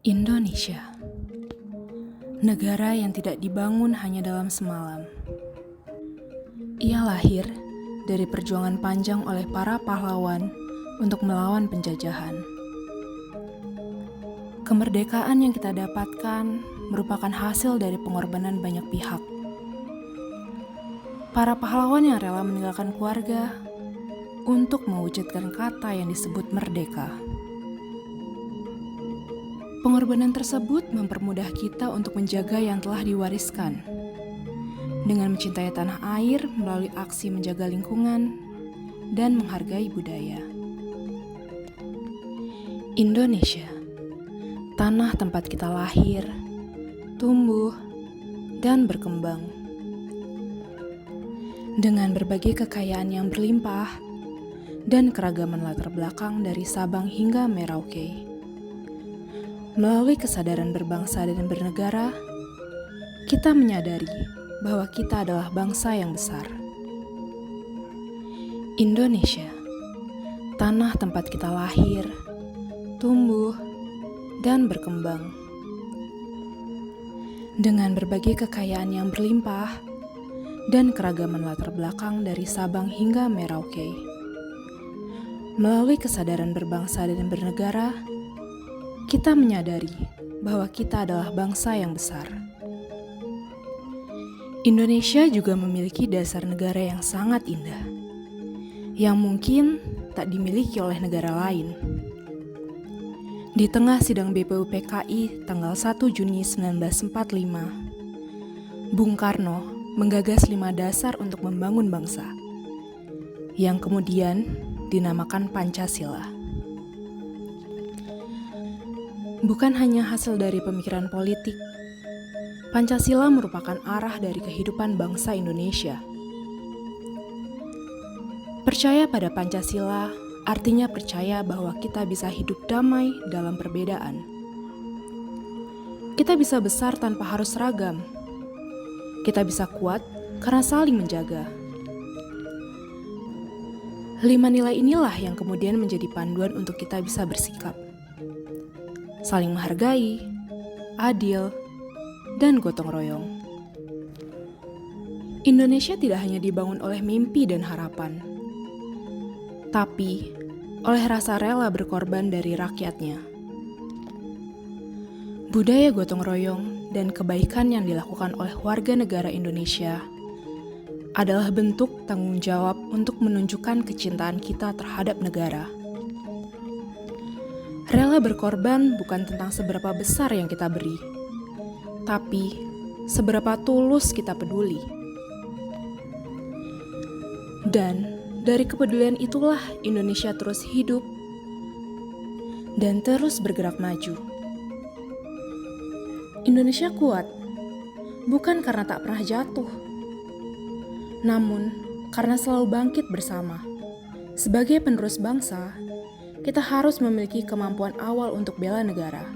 Indonesia, negara yang tidak dibangun hanya dalam semalam. Ia lahir dari perjuangan panjang oleh para pahlawan untuk melawan penjajahan. Kemerdekaan yang kita dapatkan merupakan hasil dari pengorbanan banyak pihak. Para pahlawan yang rela meninggalkan keluarga untuk mewujudkan kata yang disebut merdeka. Pengorbanan tersebut mempermudah kita untuk menjaga yang telah diwariskan, dengan mencintai tanah air melalui aksi menjaga lingkungan dan menghargai budaya. Indonesia, tanah tempat kita lahir, tumbuh, dan berkembang. Dengan berbagai kekayaan yang berlimpah dan keragaman latar belakang dari Sabang hingga Merauke. Melalui kesadaran berbangsa dan bernegara, kita menyadari bahwa kita adalah bangsa yang besar. Indonesia, tanah tempat kita lahir, tumbuh, dan berkembang. Dengan berbagai kekayaan yang berlimpah dan keragaman latar belakang dari Sabang hingga Merauke. Melalui kesadaran berbangsa dan bernegara, kita menyadari bahwa kita adalah bangsa yang besar. Indonesia juga memiliki dasar negara yang sangat indah, yang mungkin tak dimiliki oleh negara lain. Di tengah sidang BPUPKI tanggal 1 Juni 1945, Bung Karno menggagas 5 dasar untuk membangun bangsa, yang kemudian dinamakan Pancasila. Bukan hanya hasil dari pemikiran politik, Pancasila merupakan arah dari kehidupan bangsa Indonesia. Percaya pada Pancasila artinya percaya bahwa kita bisa hidup damai dalam perbedaan. Kita bisa besar tanpa harus seragam. Kita bisa kuat karena saling menjaga. 5 nilai inilah yang kemudian menjadi panduan untuk kita bisa bersikap. Saling menghargai, adil, dan gotong royong. Indonesia tidak hanya dibangun oleh mimpi dan harapan, tapi oleh rasa rela berkorban dari rakyatnya. Budaya gotong royong dan kebaikan yang dilakukan oleh warga negara Indonesia adalah bentuk tanggung jawab untuk menunjukkan kecintaan kita terhadap negara. Rela berkorban bukan tentang seberapa besar yang kita beri, tapi seberapa tulus kita peduli. Dan dari kepedulian itulah Indonesia terus hidup dan terus bergerak maju. Indonesia kuat, bukan karena tak pernah jatuh, namun karena selalu bangkit bersama. Sebagai penerus bangsa, kita harus memiliki kemampuan awal untuk bela negara.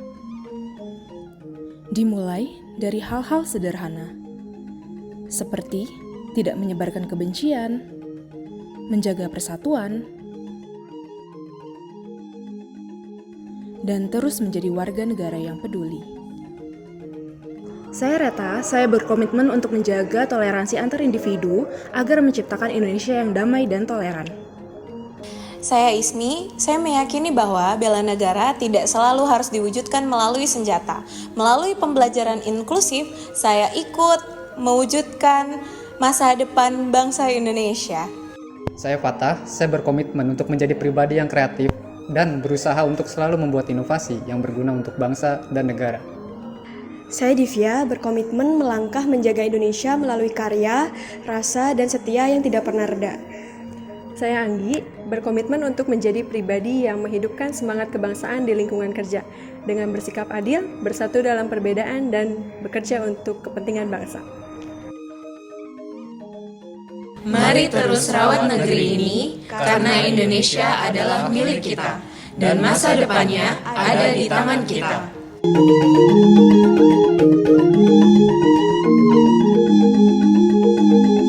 Dimulai dari hal-hal sederhana, seperti tidak menyebarkan kebencian, menjaga persatuan, dan terus menjadi warga negara yang peduli. Saya Reta, saya berkomitmen untuk menjaga toleransi antar individu agar menciptakan Indonesia yang damai dan toleran. Saya Ismi, saya meyakini bahwa bela negara tidak selalu harus diwujudkan melalui senjata. Melalui pembelajaran inklusif, saya ikut mewujudkan masa depan bangsa Indonesia. Saya Fatah, saya berkomitmen untuk menjadi pribadi yang kreatif dan berusaha untuk selalu membuat inovasi yang berguna untuk bangsa dan negara. Saya Divya, berkomitmen melangkah menjaga Indonesia melalui karya, rasa, dan setia yang tidak pernah reda. Saya Anggi, berkomitmen untuk menjadi pribadi yang menghidupkan semangat kebangsaan di lingkungan kerja dengan bersikap adil, bersatu dalam perbedaan, dan bekerja untuk kepentingan bangsa. Mari terus rawat negeri ini karena Indonesia adalah milik kita dan masa depannya ada di tangan kita.